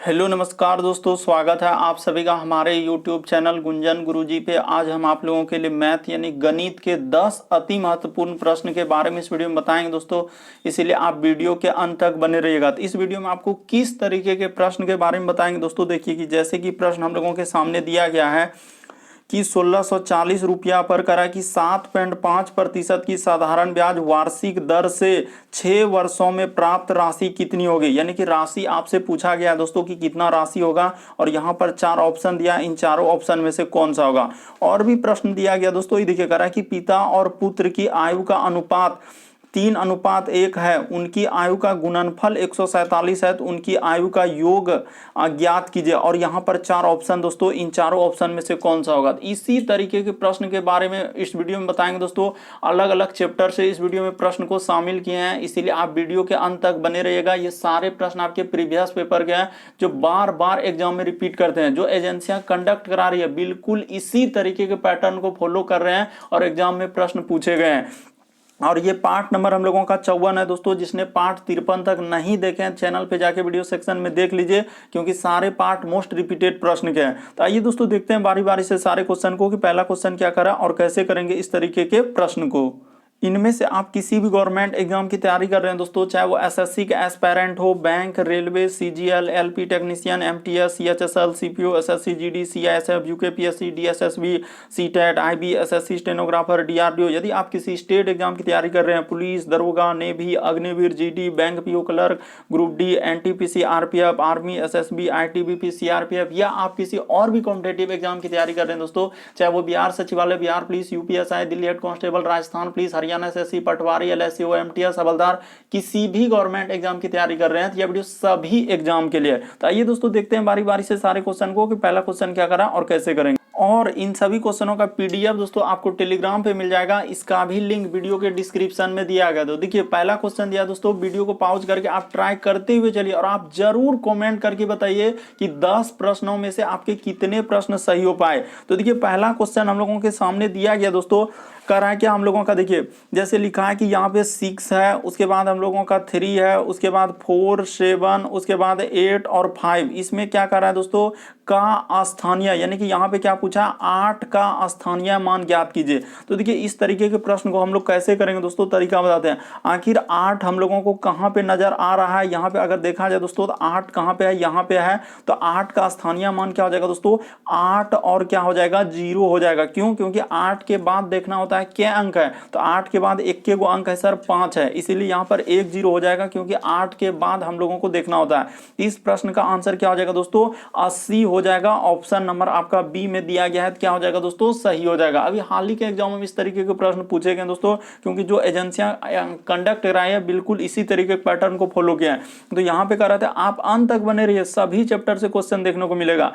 Hello नमस्कार दोस्तों, स्वागत है आप सभी का हमारे यूट्यूब चैनल गुंजन गुरुजी पे। आज हम आप लोगों के लिए मैथ यानी गणित के 10 अति महत्वपूर्ण प्रश्न के बारे में इस वीडियो में बताएंगे दोस्तों, इसीलिए आप वीडियो के अंत तक बने रहिएगा। तो इस वीडियो में आपको किस तरीके के प्रश्न के बारे में बताएंगे दोस्तों, देखिए कि जैसे कि प्रश्न हम लोगों के सामने दिया गया है कि 1640 रुपया पर करा कि 7.5% की साधारण ब्याज वार्षिक दर से 6 वर्षों में प्राप्त राशि कितनी होगी। यानी कि राशि आपसे पूछा गया है दोस्तों कि कितना राशि होगा, और यहाँ पर 4 ऑप्शन दिया, इन चारों ऑप्शन में से कौन सा होगा। और भी प्रश्न दिया गया दोस्तों, ये देखिए करा कि पिता और पुत्र की आयु का अनुपात 3:1 है, उनकी आयु का गुणनफल 147 है, तो उनकी आयु का योग ज्ञात कीजिए। और यहाँ पर 4 ऑप्शन दोस्तों, इन चारों ऑप्शन में से कौन सा होगा। तो इसी तरीके के प्रश्न के बारे में इस वीडियो में बताएंगे दोस्तों। अलग अलग चैप्टर से इस वीडियो में प्रश्न को शामिल किए हैं, इसीलिए आप वीडियो के अंत तक बने रहिएगा। ये सारे प्रश्न आपके प्रीवियस पेपर के हैं जो बार बार एग्जाम में रिपीट करते हैं। जो एजेंसियां कंडक्ट करा रही है बिल्कुल इसी तरीके के पैटर्न को फॉलो कर रहे हैं और एग्जाम में प्रश्न पूछे गए हैं। और ये पार्ट नंबर हम लोगों का 54 है दोस्तों। जिसने पार्ट 53 तक नहीं देखे हैं चैनल पे जाके वीडियो सेक्शन में देख लीजिए, क्योंकि सारे पार्ट मोस्ट रिपीटेड प्रश्न के हैं। तो आइए दोस्तों देखते हैं बारी बारी से सारे क्वेश्चन को कि पहला क्वेश्चन क्या करा और कैसे करेंगे इस तरीके के प्रश्न को। इनमें से आप किसी भी गवर्नमेंट एग्जाम की तैयारी कर रहे हैं दोस्तों, चाहे वो एसएससी का एस्पायरेंट हो, bank, railway, CGL, LP technician, MTS, CHSL, CPO, SSC GD, CISF, UKPSC, DSSB, CTET, IB, SSC stenographer, DRDO. यदि आप किसी स्टेट एग्जाम की तैयारी कर रहे हैं, पुलिस, दरोगा, navy, Agniveer, GD, bank PO clerk, group D, NTPC, RPF, army, SSB, ITBP, CRPF, या आप किसी और भी कॉम्पिटेटिव एग्जाम की तैयारी कर रहे हैं दोस्तों, चाहे वो Bihar Sachivalaya, Bihar police, UPSI, Delhi head constable, Rajasthan police, Haryana SSC, पटवारी, एलएससी, एमटीएस, हवलदार, किसी भी गवर्नमेंट एग्जाम की तैयारी कर रहे हैं तो यह वीडियो सभी एग्जाम के लिए। तो आइए दोस्तों देखते हैं बारी बारी से सारे क्वेश्चन को कि पहला क्वेश्चन क्या करा और कैसे करेंगे। और इन सभी क्वेश्चनों का पीडीएफ दोस्तों आपको टेलीग्राम पे मिल जाएगा, इसका भी लिंक वीडियो के डिस्क्रिप्शन में दिया गया। तो देखिए पहला क्वेश्चन दिया दोस्तों, वीडियो को पॉज करके आप ट्राई करते हुए चलिए और आप जरूर कमेंट करके बताइए कि 10 प्रश्नों में से आपके कितने प्रश्न सही हो पाए। तो देखिए पहला क्वेश्चन हम लोगों के सामने दिया गया दोस्तों, करा क्या हम लोगों का, देखिए जैसे लिखा है कि यहाँ पे 6 है, उसके बाद हम लोगों का 3 है, उसके बाद 4, 7, उसके बाद 8 और 5। इसमें क्या कर रहा है दोस्तों, का स्थानीय, यानी कि यहाँ पे क्या पूछा, 8 का स्थानीय मान ज्ञात कीजिए। तो देखिए इस तरीके के प्रश्न को हम लोग कैसे करेंगे दोस्तों, तरीका बताते हैं। आखिर 8 हम लोगों को कहाँ पे नजर आ रहा है, यहाँ पे अगर देखा जाए दोस्तों तो 8 कहाँ पे है, यहाँ पे है। तो 8 का स्थानीय मान क्या हो जाएगा दोस्तों, 8 और क्या हो जाएगा, 0 हो जाएगा। क्यों, क्योंकि 8 के बाद देखना होता है क्या अंक है, तो 8 के बाद एक के गो अंक है सर 5 है, इसीलिए यहाँ पर 1 0 हो जाएगा, क्योंकि 8 के बाद हम लोगों को देखना होता है। इस प्रश्न का आंसर क्या हो जाएगा दोस्तों, 80 हो जाएगा। ऑप्शन नंबर आपका बी में दिया गया है, क्या हो जाएगा दोस्तों, सही हो जाएगा। अभी हाल ही के एग्जाम में इस तरीके के प्रश्न पूछे गए दोस्तों, क्योंकि जो एजेंसियां कंडक्ट कराई है बिल्कुल इसी तरीके के पैटर्न को फॉलो किया है। तो यहाँ पे कह रहे थे आप अंत तक बने रहिए, सभी चैप्टर से क्वेश्चन देखने को मिलेगा।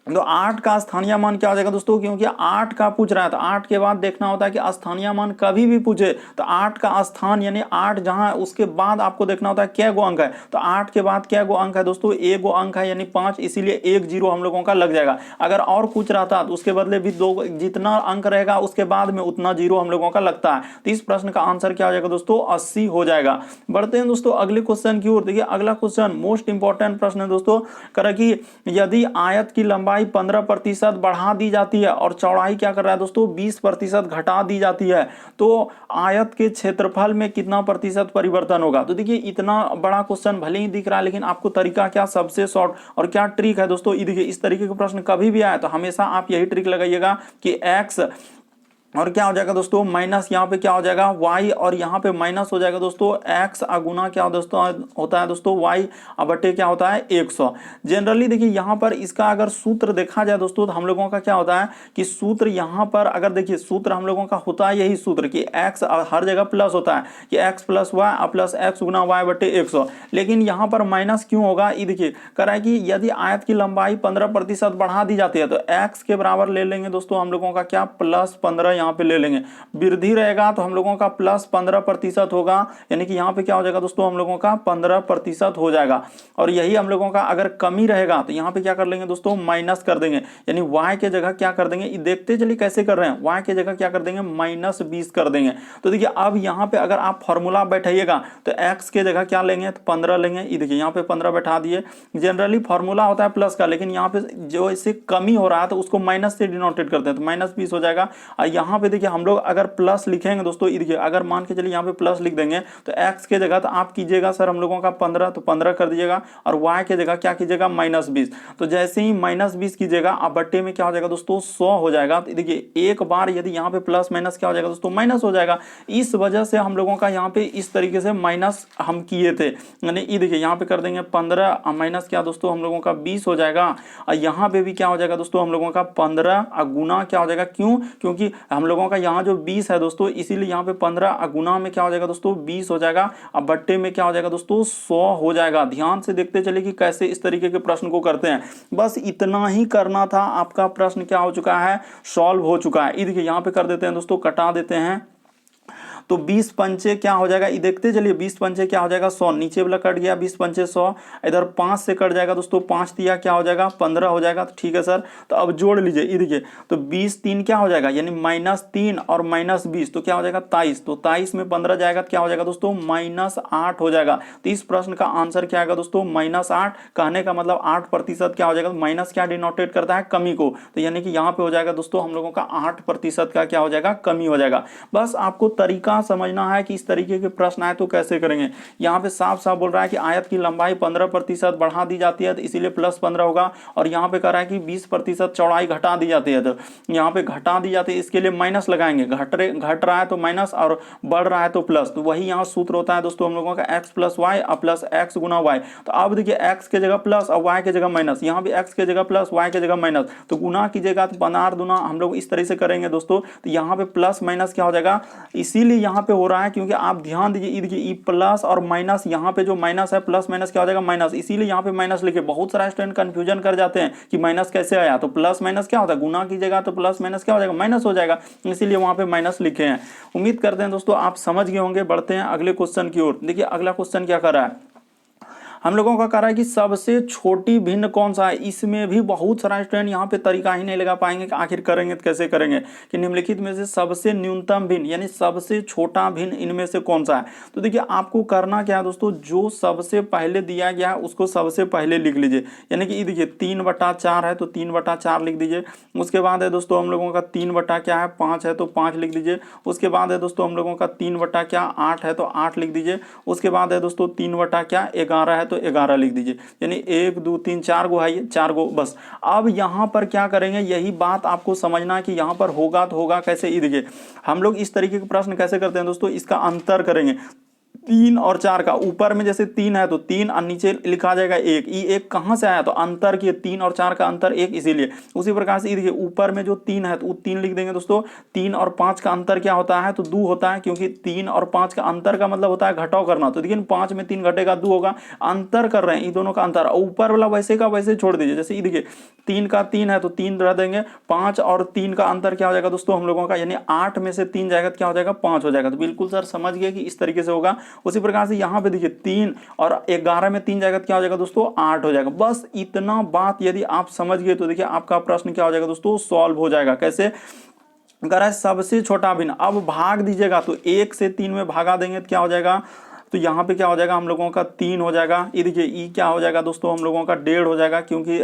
तो 8 का स्थानीय मान क्या हो जाएगा दोस्तों, क्योंकि 8 का पूछ रहा है तो 8 के बाद देखना होता है कि स्थानीय मान कभी भी पूछे तो 8 का स्थान यानी 8 जहां उसके बाद आपको देखना होता है क्या गो अंक है। तो 8 के बाद क्या गो अंक है दोस्तों, एक गो अंक है यानी 5, इसीलिए 1 0 हम लोगों का लग जाएगा। अगर और पूछ रहा था तो उसके बदले भी 2, जितना अंक रहेगा उसके बाद में उतना 0 हम लोगों का लगता है। तो इस प्रश्न का आंसर क्या हो जाएगा दोस्तों, 80 हो जाएगा। बढ़ते हैं दोस्तों अगले क्वेश्चन की ओर। देखिए अगला क्वेश्चन मोस्ट इंपॉर्टेंट प्रश्न है दोस्तों, करा कि यदि आयत की लंबाई 15% बढ़ा दी जाती है और चौड़ाई क्या कर रहा है दोस्तों, 20% घटा दी जाती है, तो आयत के क्षेत्रफल में कितना प्रतिशत परिवर्तन होगा। तो देखिए इतना बड़ा क्वेश्चन भले ही दिख रहा है, लेकिन आपको तरीका क्या सबसे शॉर्ट और क्या ट्रिक है दोस्तों, देखिए इस तरीके के प्रश्न कभी भी आए तो हमेशा आप यही ट्रिक लगाइएगा कि x और क्या हो जाएगा दोस्तों, माइनस यहाँ पे क्या हो जाएगा y, और यहाँ पे माइनस हो जाएगा दोस्तों x अगुना क्या दोस्तों होता है दोस्तों y बटे क्या होता है 100। जनरली देखिए यहाँ पर इसका अगर सूत्र देखा जाए दोस्तों तो हम लोगों का क्या होता है कि सूत्र यहाँ पर अगर देखिए सूत्र हम लोगों का होता है यही सूत्र कि x हर जगह प्लस होता है कि x plus y plus x गुना वाई बटे 100, लेकिन यहाँ पर माइनस क्यों होगा, ये देखिए कह रहा है कि यदि आयत की लंबाई 15% बढ़ा दी जाती है तो x के बराबर ले लेंगे दोस्तों हम लोगों का क्या, +15 यहाँ पे ले लेंगे। वृद्धि रहेगा तो हम लोगों का प्लस 15% होगा, यानी कि यहाँ पे क्या हो जाएगा दोस्तों हम लोगों का 15% हो जाएगा। और यही हम लोगों का अगर कमी रहेगा तो यहाँ पे क्या कर लेंगे दोस्तों, माइनस कर देंगे, यानी y के जगह क्या कर देंगे, देखते चलिए कैसे कर रहे हैं, y के जगह क्या कर देंगे -20 कर देंगे। तो देखिए अब यहाँ पे अगर आप फॉर्मूला बैठाइएगा तो x के जगह क्या लेंगे, तो 15 लेंगे। ये देखिए यहाँ पे 15 बैठा दिए। जनरली फॉर्मूला होता है प्लस का, लेकिन यहाँ पे जो इससे कमी हो रहा है तो उसको माइनस से डिनोटेट करते हैं, तो -20 हो जाएगा। और यहाँ पे देखिए हम लोग अगर प्लस लिखेंगे दोस्तों, ये देखिए अगर मान के चलिए यहाँ पे प्लस लिख देंगे तो x के जगह तो आप कीजिएगा सर हम लोगों का 15, तो 15 कर दीजिएगा, और y के जगह क्या कीजिएगा -20। तो जैसे ही -20 कीजिएगा अब बट्टे में क्या हो जाएगा दोस्तों 100 हो जाएगा। तो देखिए एक बार यदि यहाँ पे प्लस माइनस क्या हो जाएगा दोस्तों, माइनस हो जाएगा। इस वजह से हम लोगों का यहाँ पे इस तरीके से माइनस हम किए थे, यानी ये देखिए यहाँ पे कर देंगे 15 माइनस क्या दोस्तों हम लोगों का 20 हो जाएगा। और यहाँ पे भी क्या हो जाएगा दोस्तों हम लोगों का 15 गुना क्या हो जाएगा, क्यों, क्योंकि हम लोगों का यहाँ जो 20 है दोस्तों, इसीलिए यहाँ पे 15 गुना में क्या हो जाएगा दोस्तों 20 हो जाएगा। अब बट्टे में क्या हो जाएगा दोस्तों 100 हो जाएगा। ध्यान से देखते चलिए कि कैसे इस तरीके के प्रश्न को करते हैं। बस इतना ही करना था, आपका प्रश्न क्या हो चुका है, सॉल्व हो चुका है। ये देखिए यहाँ पे कर देते हैं दोस्तों, कटा देते हैं, तो 20 पंचे क्या हो जाएगा, ये देखते चलिए 20 पंचे क्या हो जाएगा 100, नीचे वाला कट गया 20 पंचे 100, इधर 5 से कट जाएगा दोस्तों, 5 दिया क्या हो जाएगा 15 हो जाएगा। तो ठीक है सर, तो अब जोड़ लीजिए, ये देखिए तो 20 3 क्या हो जाएगा, यानी -3 और -20 तो क्या हो जाएगा 23, तो 23 में 15 जाएगा तो क्या हो जाएगा दोस्तों -8 हो जाएगा। तो इस प्रश्न का आंसर क्या आएगा दोस्तों -8। कहने का मतलब 8% क्या हो जाएगा, माइनस क्या डिनोटेट करता है, कमी को, तो यानी कि यहाँ पे हो जाएगा दोस्तों हम लोगों का 8% का क्या हो जाएगा, कमी हो जाएगा। बस आपको तरीका समझना है कि इस तरीके के प्रश्न आए तो कैसे करेंगे। यहाँ पे साफ साफ बोल रहा है कि आयत की लंबाई 15% बढ़ा दी जाती है तो इसीलिए +15 होगा, और यहाँ पे कह रहा है कि 20% चौड़ाई घटा दी जाती है, तो यहाँ पे घटा दी जाती है, इसके लिए माइनस लगाएंगे, घट रहा है तो माइनस और बढ़ रहा है तो प्लस। तो वही यहाँ सूत्र होता है दोस्तों हम लोगों का x + y प्लस x गुना y। तो अब देखिए x के जगह प्लस और y के जगह माइनस, यहाँ भी x के जगह प्लस y के जगह माइनस, तो गुना कीजिएगा तो 15 दूना हम लोग इस तरह से करेंगे दोस्तों। तो यहाँ पे प्लस माइनस क्या हो जाएगा, इसीलिए यहाँ पे हो रहा है क्योंकि आप ध्यान दीजिए, देखिए ई प्लस और माइनस, यहाँ पे जो माइनस है प्लस माइनस क्या हो जाएगा माइनस, इसीलिए यहाँ पे माइनस लिखे। बहुत सारा स्टूडेंट कंफ्यूजन कर जाते हैं कि माइनस कैसे आया, तो प्लस माइनस क्या होता है, गुना कीजिएगा तो प्लस माइनस क्या हो जाएगा, माइनस हो जाएगा, इसीलिए वहाँ पे माइनस लिखे हैं। उम्मीद करते हैं दोस्तों आप समझ गए होंगे। बढ़ते हैं अगले क्वेश्चन की ओर। देखिए अगला क्वेश्चन क्या कर रहा है, हम लोगों का कह रहा है कि सबसे छोटी भिन्न कौन सा है। इसमें भी बहुत सारा स्टूडेंट यहाँ पे तरीका ही नहीं लगा पाएंगे कि आखिर करेंगे तो कैसे करेंगे, कि निम्नलिखित में से सबसे न्यूनतम भिन्न यानी सबसे छोटा भिन्न इनमें से कौन सा है। तो देखिए आपको करना क्या है दोस्तों, जो सबसे पहले दिया गया है उसको सबसे पहले लिख लीजिए, यानी कि देखिए 3/4 है तो 3/4 लिख दीजिए। उसके बाद है दोस्तों हम लोगों का 3/5 है तो 5 लिख दीजिए। उसके बाद है दोस्तों हम लोगों का 3/8 है तो 8 लिख दीजिए। उसके बाद है दोस्तों 3/11 है तो 11 लिख दीजिए, यानी 1 2 3 4 गो है, 4 गो बस। अब यहाँ पर क्या करेंगे, यही बात आपको समझना है कि यहाँ पर होगा तो होगा कैसे। ये देखिए हम लोग इस तरीके के प्रश्न कैसे करते हैं दोस्तों, इसका अंतर करेंगे 3 और 4 का। ऊपर में जैसे 3 है तो 3 और नीचे लिखा जाएगा 1। ये 1 कहाँ से आया, तो अंतर किए, 3 और 4 का अंतर 1, इसीलिए। उसी प्रकार से देखिए ऊपर में जो 3 है तो 3 लिख देंगे दोस्तों। 3 और 5 का अंतर क्या होता है, तो 2 होता है, क्योंकि 3 और 5 का अंतर का मतलब होता है घटाव करना। तो देखिए 5 में 3 घटेगा 2 होगा, अंतर कर रहे हैं इन दोनों का अंतर। ऊपर वाला वैसे का वैसे छोड़ दीजिए। जैसे देखिए 3 का 3 है तो 3 रह देंगे, 5 और 3 का अंतर क्या हो जाएगा दोस्तों हम लोगों का, यानी 8 में से 3 जाएगा तो क्या हो जाएगा 5 हो जाएगा। तो बिल्कुल सर समझ गए कि इस तरीके से होगा। उसी प्रकार से यहाँ पे देखिए 3 और 11 में 3 जाएगा तो क्या हो जाएगा दोस्तों 8 हो जाएगा। बस इतना बात यदि आप समझ गए तो देखिए आपका प्रश्न क्या हो जाएगा दोस्तों, सॉल्व हो जाएगा। कैसे कह रहा है, सबसे छोटा भिन्न। अब भाग दीजिएगा तो 1 से 3 में भागा देंगे तो क्या हो जाएगा, तो यहाँ पे क्या हो जाएगा हम लोगों का 3 हो जाएगा। ये देखिए ई क्या हो जाएगा दोस्तों हम लोगों का 1.5 हो जाएगा, क्योंकि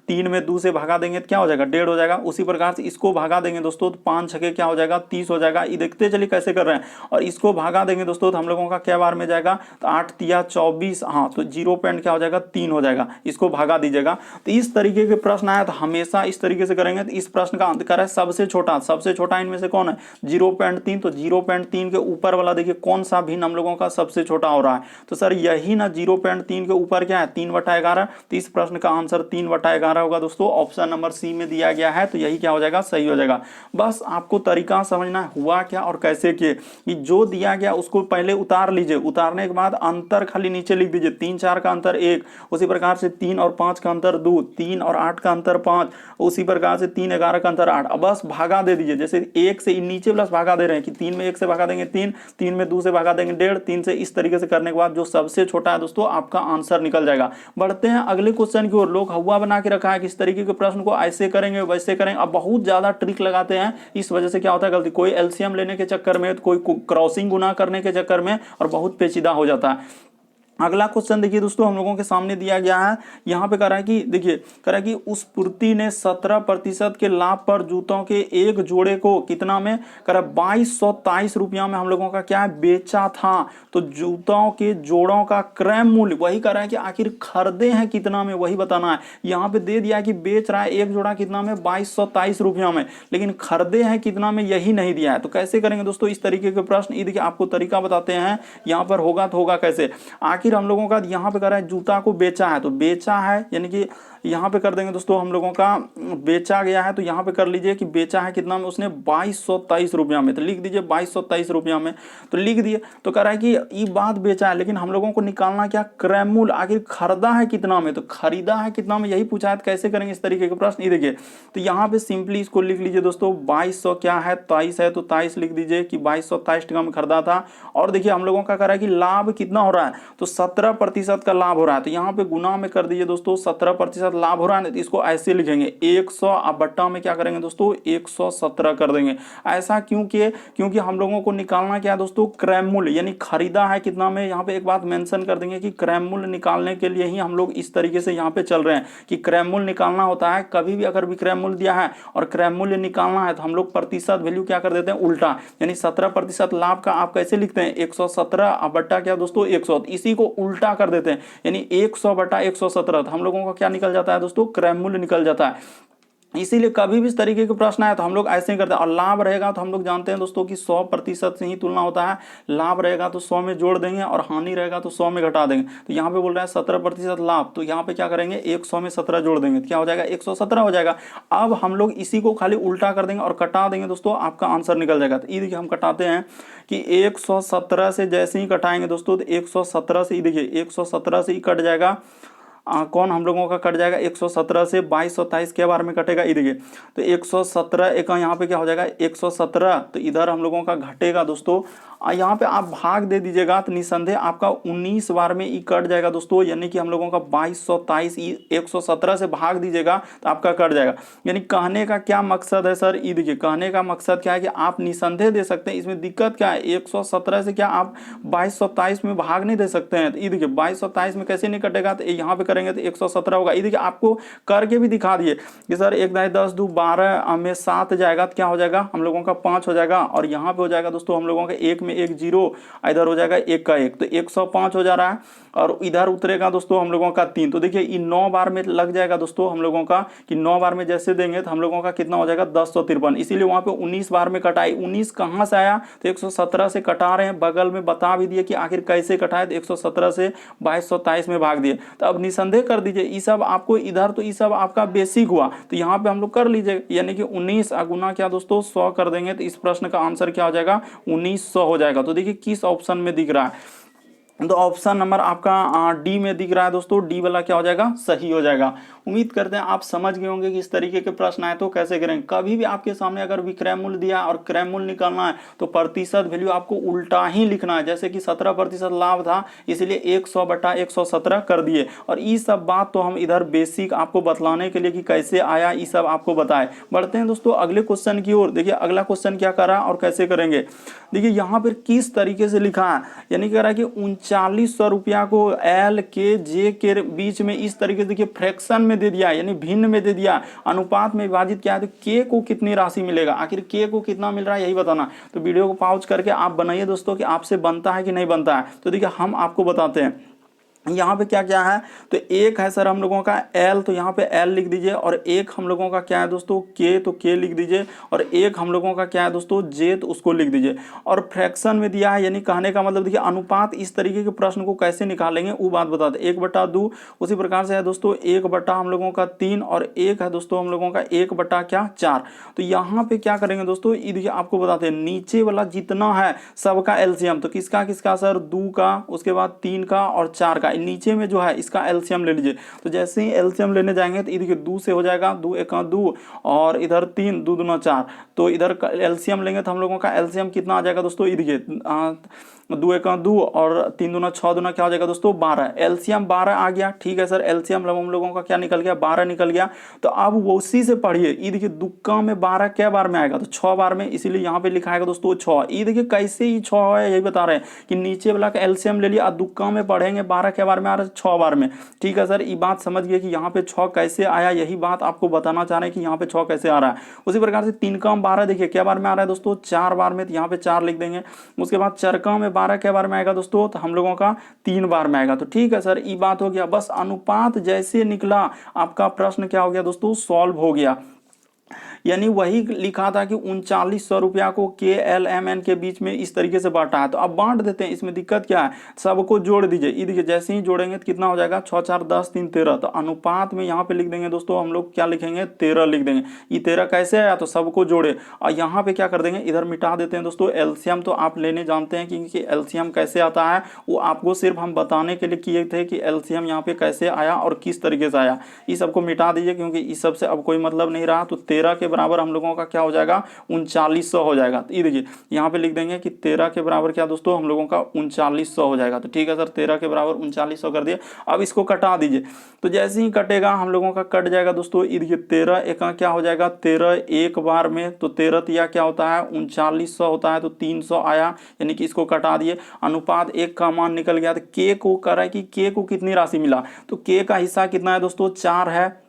3 में 2 से भागा देंगे तो क्या हो जाएगा 1.5 हो जाएगा। उसी प्रकार से इसको भागा देंगे दोस्तों तो 5 छके क्या हो जाएगा 30 हो जाएगा। ये देखते चलिए कैसे कर रहे हैं। और इसको भागा देंगे दोस्तों तो हम लोगों का क्या बार में जाएगा, तो 8 तिया 24, हाँ तो 0 पॉइंट क्या हो जाएगा 3 हो जाएगा। इसको भागा दीजिएगा। तो इस तरीके के प्रश्न आया तो हमेशा इस तरीके से करेंगे। तो इस प्रश्न का अंत कर रहा है सबसे छोटा इनमें से कौन है 0.3। तो 0.3 के ऊपर वाला देखिए कौन सा भिन्न हम लोगों का सबसे छोटा हो रहा है। तो सर यही ना 0.3 के ऊपर क्या है 3/11। तो इस प्रश्न का आंसर 3/11 होगा दोस्तों, ऑप्शन नंबर सी में दिया गया है। तो यही क्या हो जाएगा, सही हो जाएगा। बस आपको तरीका समझना है हुआ क्या और कैसे किए, कि जो दिया गया उसको पहले उतार लीजिए, उतारने के बाद अंतर खाली नीचे लिख दीजिए, 3-4 का अंतर 1, उसी प्रकार से 3 और 5 का अंतर 2, 3 और 8 का अंतर 5, उसी प्रकार से 3-11 का अंतर 8। अब बस भागा दे दीजिए, जैसे 1 से नीचे प्लस भागा दे रहे हैं कि 3 में 1 से भागा देंगे 3, 3 में 2 से भागा देंगे 1.5, 3 से, इस तरीके से करने के बाद जो सबसे छोटा है दोस्तों आपका आंसर निकल जाएगा। बढ़ते हैं अगले क्वेश्चन की ओर। लोग हवा बना के रखा है कि इस तरीके के प्रश्न को ऐसे करेंगे वैसे करेंगे, अब बहुत ज्यादा ट्रिक लगाते हैं, इस वजह से क्या होता है गलती, कोई एलसीएम लेने के चक्कर में, कोई क्रॉसिंग गुना करने के चक्कर में, और बहुत पेचीदा हो जाता है। अगला क्वेश्चन देखिए दोस्तों हम लोगों के सामने दिया गया है, यहाँ पे कह रहा है कि देखिए कह रहा है कि उस पूर्ति ने 17% के लाभ पर जूतों के एक जोड़े को कितना में, कह रहा है 2223 रुपया में हम लोगों का क्या है बेचा था। तो जूतों के जोड़ों का क्रय मूल्य वही कह रहा है कि आखिर खरीदे हैं कितना में, वही बताना है। यहाँ पे दे दिया है कि बेच रहा है एक जोड़ा कितना में 2223 रुपया में, लेकिन खरीदे हैं कितना में यही नहीं दिया है। तो कैसे करेंगे दोस्तों इस तरीके के प्रश्न, ये देखिए आपको तरीका बताते हैं, यहाँ पर होगा तो होगा कैसे। आखिर हम लोगों का यहाँ पे कर रहा है जूता को बेचा है, तो बेचा है यानी कि यहाँ पे कर देंगे दोस्तों हम लोगों का बेचा गया है, तो यहाँ पे कर लीजिए कि बेचा है कितना में उसने 2223 रुपया में, तो लिख दीजिए 2223 रुपया में, तो लिख दिए। तो कह रहा है कि ये बात बेचा है, लेकिन हम लोगों को निकालना क्या क्रय मूल्य, आखिर खरीदा है कितना में, तो खरीदा है कितना में यही पूछा है। तो कैसे करेंगे इस तरीके के प्रश्न, ये देखिए तो यहाँ पे सिंपली इसको लिख लीजिए दोस्तों 2200 क्या है 23 है, तो 23 लिख दीजिए कि 2223 टका में खरीदा था। और देखिए हम लोगों का कह रहा है कि लाभ कितना हो रहा है, तो 17% का लाभ हो रहा है, तो यहाँ पे गुना में कर दीजिए दोस्तों, 17% लाभ हो रहा है, तो इसको ऐसे लिखेंगे 100 अब बट्टा में क्या करेंगे दोस्तों 117 कर देंगे। ऐसा क्योंकि हम लोगों को निकालना क्या है दोस्तों क्रय मूल्य, यानी खरीदा है कितना में। यहाँ पे एक बात मेंशन कर देंगे कि क्रय मूल्य निकालने के लिए ही हम लोग इस तरीके से यहाँ पे चल रहे हैं कि क्रय मूल्य निकालना होता है। कभी भी अगर विक्रय मूल्य दिया है और क्रय मूल्य निकालना है तो हम लोग प्रतिशत वैल्यू क्या कर देते हैं उल्टा, यानी 17% लाभ का आप कैसे लिखते हैं 117 अब बट्टा क्या दोस्तों 100, इसी को उल्टा कर देते हैं, यानी 100 बटा 117, तो हम लोगों का क्या निकल जाता है दोस्तों क्रय मूल्य निकल जाता है। इसीलिए कभी भी इस तरीके के प्रश्न आए तो हम लोग ऐसे ही करते हैं। और लाभ रहेगा तो हम लोग जानते हैं दोस्तों कि 100% से ही तुलना होता है, लाभ रहेगा तो 100 में जोड़ देंगे और हानि रहेगा तो 100 में घटा देंगे। तो यहाँ पे बोल रहा है 17% लाभ, तो यहाँ पे क्या करेंगे 100 में 17 जोड़ देंगे, तो क्या हो जाएगा 117 हो जाएगा। अब हम लोग इसी को खाली उल्टा कर देंगे और कटा देंगे दोस्तों, आपका आंसर निकल जाएगा। तो ये देखिए हम कटाते हैं कि 117 से जैसे ही कटाएंगे दोस्तों तो 117 से, देखिए 117 से ही कट जाएगा, कौन हम लोगों का कट जाएगा 117 से 2223 के बारे में कटेगा, ये देखिए तो 117 एक यहाँ पे क्या हो जाएगा 117, तो इधर हम लोगों का घटेगा दोस्तों। यहाँ पे आप भाग दे दीजिएगा तो निसंदेह आपका 19 बार में ई कट जाएगा दोस्तों, यानी कि हम लोगों का 2223 117 से भाग दीजिएगा तो आपका कट जाएगा। यानी कहने का क्या मकसद है सर, ये देखिए कहने का मकसद क्या है कि आप निसंदेह दे सकते हैं, इसमें दिक्कत क्या है 117 से क्या आप 2223 में भाग नहीं दे सकते हैं। तो ये देखिए 2223 में कैसे नहीं कटेगा, तो यहाँ पे करेंगे तो 117 होगा। ये देखिए आपको करके भी दिखा दिए कि सर 1 10 2 12 में 7 जाएगा तो क्या हो जाएगा हम लोगों का 5 हो जाएगा, और यहाँ पे हो जाएगा दोस्तों हम लोगों का 1 में 1 0, इधर हो जाएगा 1 का 1, तो 105 हो जा रहा है, और इधर उतरेगा दोस्तों हम लोगों का 3। तो देखिए ये 9 बार में लग जाएगा दोस्तों हम लोगों का, कि 9 बार में जैसे देंगे तो हम लोगों का कितना हो जाएगा 1053, इसीलिए वहां पे 19 बार में कटाई। 19 कहां से आया, तो 117 से कटा रहे हैं, बगल में बता भी दिए कि आखिर कैसे कटाए, तो 117 से 2223 में भाग दिए। तो अब निसंदेह कर दीजिए, ये सब आपको इधर तो ये सब आपका बेसिक हुआ, तो यहाँ पे हम लोग कर लीजिए, यानी कि 19 गुना क्या दोस्तों 100 कर देंगे, तो इस प्रश्न का आंसर क्या हो जाएगा 1900 हो जाएगा। तो देखिए किस ऑप्शन में दिख रहा है, तो ऑप्शन नंबर आपका डी में दिख रहा है दोस्तों, डी वाला क्या हो जाएगा सही हो जाएगा। उम्मीद करते हैं आप समझ गए होंगे कि इस तरीके के प्रश्न आए तो कैसे करें। कभी भी आपके सामने अगर विक्रय मूल्य दिया और क्रय मूल्य निकालना है तो प्रतिशत वैल्यू आपको उल्टा ही लिखना है, जैसे कि 17% लाभ था इसलिए 100 बटा 117 कर दिए। और ये सब बात तो हम इधर बेसिक आपको बतलाने के लिए कि कैसे आया ये सब आपको बताए। बढ़ते हैं दोस्तों अगले क्वेश्चन की ओर। देखिए अगला क्वेश्चन क्या कर रहा है और कैसे करेंगे। देखिए यहाँ पर किस तरीके से लिखा है, यानी कह रहा है कि 3900 रुपया को एल के जे के बीच में इस तरीके से देखिए फ्रैक्शन में दे दिया, यानी भिन्न में दे दिया, अनुपात में विभाजित किया है, तो के को कितनी राशि मिलेगा, आखिर के को कितना मिल रहा है यही बताना। तो वीडियो को पॉज करके आप बनाइए दोस्तों कि आपसे बनता है कि नहीं बनता है। तो देखिए हम आपको बताते हैं, यहाँ पे क्या क्या है, तो एक है सर हम लोगों का L, तो यहाँ पे L लिख दीजिए, और एक हम लोगों का क्या है दोस्तों K, तो K लिख दीजिए, और एक हम लोगों का क्या है दोस्तों J, तो उसको लिख दीजिए। और फ्रैक्शन में दिया है, यानी कहने का मतलब देखिए अनुपात इस तरीके के प्रश्न को कैसे निकालेंगे वो बात बता दें। 1/2 उसी प्रकार से है दोस्तों 1/ हम लोगों का 3, और एक है दोस्तों हम लोगों का 1/4। तो यहाँ पे क्या करेंगे दोस्तों, ये देखिए आपको बताते हैं नीचे वाला जितना है सबका एलसीएम, तो किसका किसका सर 2 का, उसके बाद 3 का और 4 का, नीचे में जो है इसका एलसीएम ले लीजिए। तो जैसे ही एलसीएम लेने जाएंगे तो देखिए 2 से हो जाएगा, 2 1 2, और इधर 3, 2 दूना 4, तो इधर एलसीएम लेंगे तो हम लोगों का एलसीएम कितना आ जाएगा दोस्तों, ये देखिए 2 1 2 और 3 दूना 6 दूना क्या हो जाएगा दोस्तों 12, एलसीएम 12 आ गया। ठीक है सर, एलसीएम हम लोगों का क्या निकल गया 12 निकल गया। तो अब वो उसी से पढ़िए, ये देखिए दुक्का में 12 क्या बार में आएगा, तो 6 बार में, इसीलिए यहाँ पे लिखा है दोस्तों 6। ये देखिए कैसे ही 6 है, यही बता रहे हैं कि नीचे वाला का एलसीएम ले लिया और दुक्का में पढ़ेंगे 12 क्या बार में आ रहा है 6 बार में। ठीक है सर, ये बात समझ गए कि यहाँ पे 6 कैसे आया, यही बात आपको बताना चाह रहे हैं कि यहाँ पे 6 कैसे आ रहा है। उसी प्रकार से 3 का 12 देखिए क्या बार में आ रहा है दोस्तों 4 बार में, तो यहाँ पे 4 लिख देंगे। उसके बाद 4 का में 12 क्या बार में आएगा दोस्तों, तो हम लोगों का 3 बार में आएगा। तो ठीक है सर, ये बात हो गया। बस अनुपात जैसे निकला आपका प्रश्न क्या हो गया दोस्तों, सॉल्व हो गया। यानी वही लिखा था कि 3900 रुपया को KLMN के बीच में इस तरीके से बांटा है। तो अब बांट देते हैं, इसमें दिक्कत क्या है, सबको जोड़ दीजिए। ये देखिए जैसे ही जोड़ेंगे तो कितना हो जाएगा 6 4 10 3 13, तो अनुपात में यहाँ पे लिख देंगे दोस्तों हम लोग क्या लिखेंगे 13 लिख देंगे। ये 13 कैसे आया, तो सबको जोड़े, और यहाँ पे क्या कर देंगे इधर मिटा देते हैं दोस्तों एलसीएम। तो आप लेने जानते हैं कि एलसीएम कैसे आता है, वो आपको सिर्फ हम बताने के लिए किए थे कि एलसीएम यहाँ पे कैसे आया और किस तरीके से आया। इस सबको मिटा दीजिए क्योंकि इस सब से अब कोई मतलब नहीं रहा। तो 13 के बराबर हम लोगों का क्या हो जाएगा 3900 हो जाएगा। तो ये देखिए यहाँ पे लिख देंगे कि 13 के बराबर क्या दोस्तों हम लोगों का 3900 हो जाएगा। तो ठीक है सर, 13 के बराबर 3900 कर दिए। अब इसको कटा दीजिए, तो जैसे ही कटेगा हम लोगों का कट जाएगा दोस्तों। ये देखिए 13 एक क्या हो जाएगा 13 एक बार में, तो 13 तिया क्या होता है 3900 होता है, तो 300 आया, यानी कि इसको कटा दिए। अनुपात 1 का मान निकल गया। तो के को करा कि के को कितनी राशि मिला, तो के का हिस्सा कितना है दोस्तों 4 है।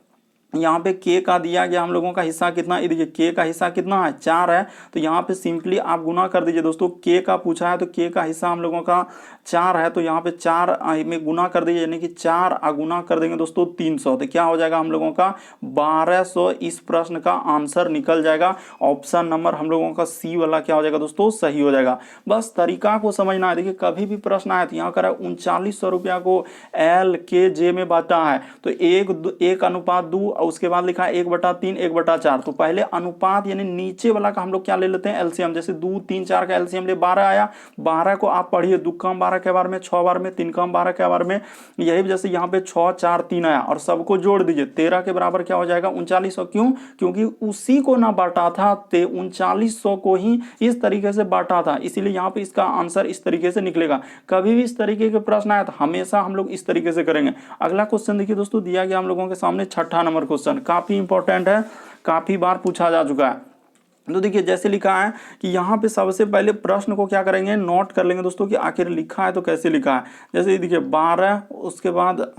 यहाँ पे के का दिया गया हम लोगों का हिस्सा कितना, ये देखिए के का हिस्सा कितना है 4 है। तो यहाँ पे सिंपली आप गुना कर दीजिए दोस्तों, के का पूछा है तो के का हिस्सा हम लोगों का 4 है, तो यहाँ पे 4 में गुना कर दीजिए, यानी कि 4 गुना कर देंगे दोस्तों 300, तो क्या हो जाएगा हम लोगों का 1200। इस प्रश्न का आंसर निकल जाएगा। ऑप्शन नंबर हम लोगों का सी वाला क्या हो जाएगा दोस्तों सही हो जाएगा। बस तरीका को समझना है। देखिए कभी भी प्रश्न आया तो यहाँ करा 3900 रुपया को LKJ में बांटा है, तो 1 अनुपात 2, उसके बाद लिखा है 1/3 1/4। तो पहले अनुपात यानी नीचे वाला का हम लोग क्या ले लेते हैं एलसीएम, जैसे 2 3 4 का एलसीएम ले 12 आया। 12 को आप पढ़िए 2 का 12 के बार में 6 बार में, 3 का 12 के बार में, यही जैसे यहाँ पे 6 4 3 आया, और सबको जोड़ दीजिए 13 के बराबर क्या हो जाएगा 3900। क्यों, क्योंकि उसी को ना बांटा था, 3900 को ही इस तरीके से बांटा था, इसीलिए यहाँ पे इसका आंसर इस तरीके से निकलेगा। कभी भी इस तरीके के प्रश्न आया तो हमेशा हम लोग इस तरीके से करेंगे। अगला क्वेश्चन देखिए दोस्तों, दिया गया हम लोगों के सामने 6ठा नंबर क्वेश्चन, काफी इंपॉर्टेंट है, काफी बार पूछा जा चुका है। तो देखिए जैसे लिखा है कि यहाँ पे सबसे पहले प्रश्न को क्या करेंगे नोट कर लेंगे दोस्तों कि आखिर लिखा है तो कैसे लिखा है। जैसे देखिए 12, उसके बाद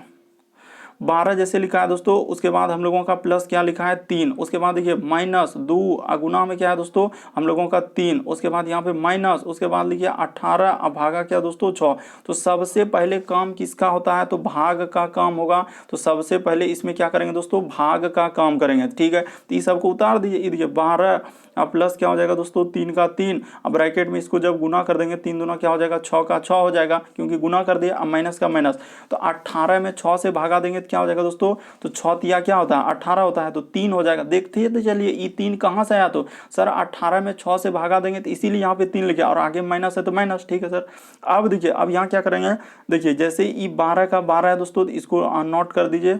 12 जैसे लिखा है दोस्तों, उसके बाद हम लोगों का प्लस क्या लिखा है 3, उसके बाद देखिए माइनस 2 गुना में क्या है दोस्तों हम लोगों का 3, उसके बाद यहाँ पे माइनस, उसके बाद लिखिए 18 भागा क्या दोस्तों 6। तो सबसे पहले काम किसका होता है, तो भाग का काम होगा। तो सबसे पहले इसमें क्या करेंगे दोस्तों भाग का काम करेंगे। ठीक है, तो ये सबको उतार दीजिए। देखिए 12 अब प्लस क्या हो जाएगा दोस्तों 3 का 3, अब ब्रैकेट में इसको जब गुना कर देंगे 3 दूना क्या हो जाएगा 6 का 6 हो जाएगा, क्योंकि गुना कर दिया। अब माइनस का माइनस, तो 18 में 6 से भागा देंगे तो क्या हो जाएगा दोस्तों, तो 6 तिया क्या होता है 18 होता है, तो 3 हो जाएगा। देखते हैं तो चलिए ये 3 कहाँ से आया, तो सर 18 में 6 से भागा देंगे तो इसीलिए यहाँ पे 3 लिखे, और आगे माइनस है तो माइनस। ठीक है सर, अब देखिए अब यहाँ क्या करेंगे, देखिए जैसे ये 12 का 12 है दोस्तों, तो इसको नोट कर दीजिए।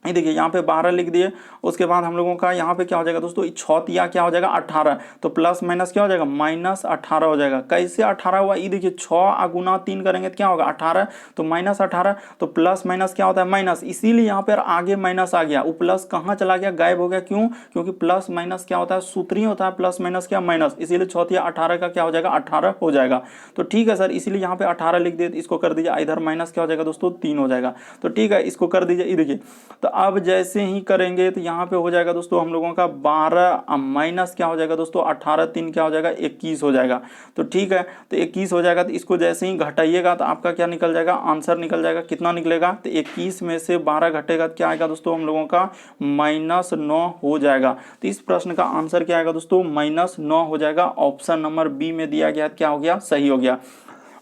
ये देखिए यहाँ पे 12 लिख दिए, उसके बाद हम लोगों का यहाँ पे क्या हो जाएगा दोस्तों 6 तिया क्या हो जाएगा 18, तो प्लस माइनस क्या हो जाएगा -18 हो जाएगा। कैसे 18 हुआ, ये देखिए 6 गुना 3 करेंगे तो क्या होगा 18, तो -18, तो प्लस माइनस क्या होता है माइनस, इसीलिए यहाँ पर आगे माइनस आ गया। वो प्लस कहाँ चला गया, गायब हो गया। क्यों, क्योंकि प्लस माइनस क्या होता है सूत्री होता है, प्लस माइनस क्या माइनस, इसीलिए 6 तिया 18 का क्या हो जाएगा 18 हो जाएगा। तो ठीक है सर, इसीलिए यहाँ पे 18 लिख दिए, इसको कर दीजिए, इधर माइनस क्या हो जाएगा दोस्तों 3 हो जाएगा। तो ठीक है, इसको कर दीजिए। ये देखिए तो अब जैसे ही करेंगे तो यहाँ पे हो जाएगा दोस्तों हम लोगों का 12 माइनस क्या हो जाएगा दोस्तों 18 3 क्या हो जाएगा 21 हो जाएगा। तो ठीक है, तो 21 हो जाएगा। तो इसको जैसे ही घटाइएगा तो आपका क्या निकल जाएगा, आंसर निकल जाएगा। कितना निकलेगा, तो 21 में से 12 घटेगा तो क्या आएगा दोस्तों हम लोगों का -9 हो जाएगा। तो इस प्रश्न का आंसर क्या आएगा दोस्तों, -9 हो जाएगा। ऑप्शन नंबर बी में दिया गया क्या हो गया, सही हो गया।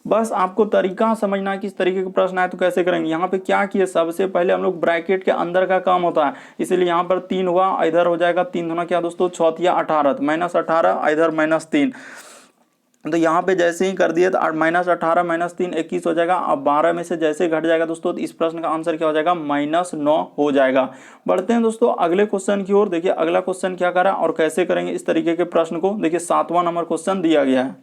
बस आपको तरीका समझना है कि इस तरीके का प्रश्न आए तो कैसे करेंगे। यहाँ पे क्या किए, सबसे पहले हम लोग ब्रैकेट के अंदर का काम होता है, इसीलिए यहाँ पर 3 हुआ, इधर हो जाएगा 3 होना क्या दोस्तों, 4 18 -18 इधर -3। तो यहाँ पे जैसे ही कर दिए तो -18 -3 21 हो जाएगा। अब 12 में से जैसे घट जाएगा दोस्तों, तो इस प्रश्न का आंसर क्या हो जाएगा, -9 हो जाएगा। बढ़ते हैं दोस्तों अगले क्वेश्चन की ओर। देखिए अगला क्वेश्चन क्या करा और कैसे करेंगे इस तरीके के प्रश्न को। देखिए 7वां नंबर क्वेश्चन दिया गया है।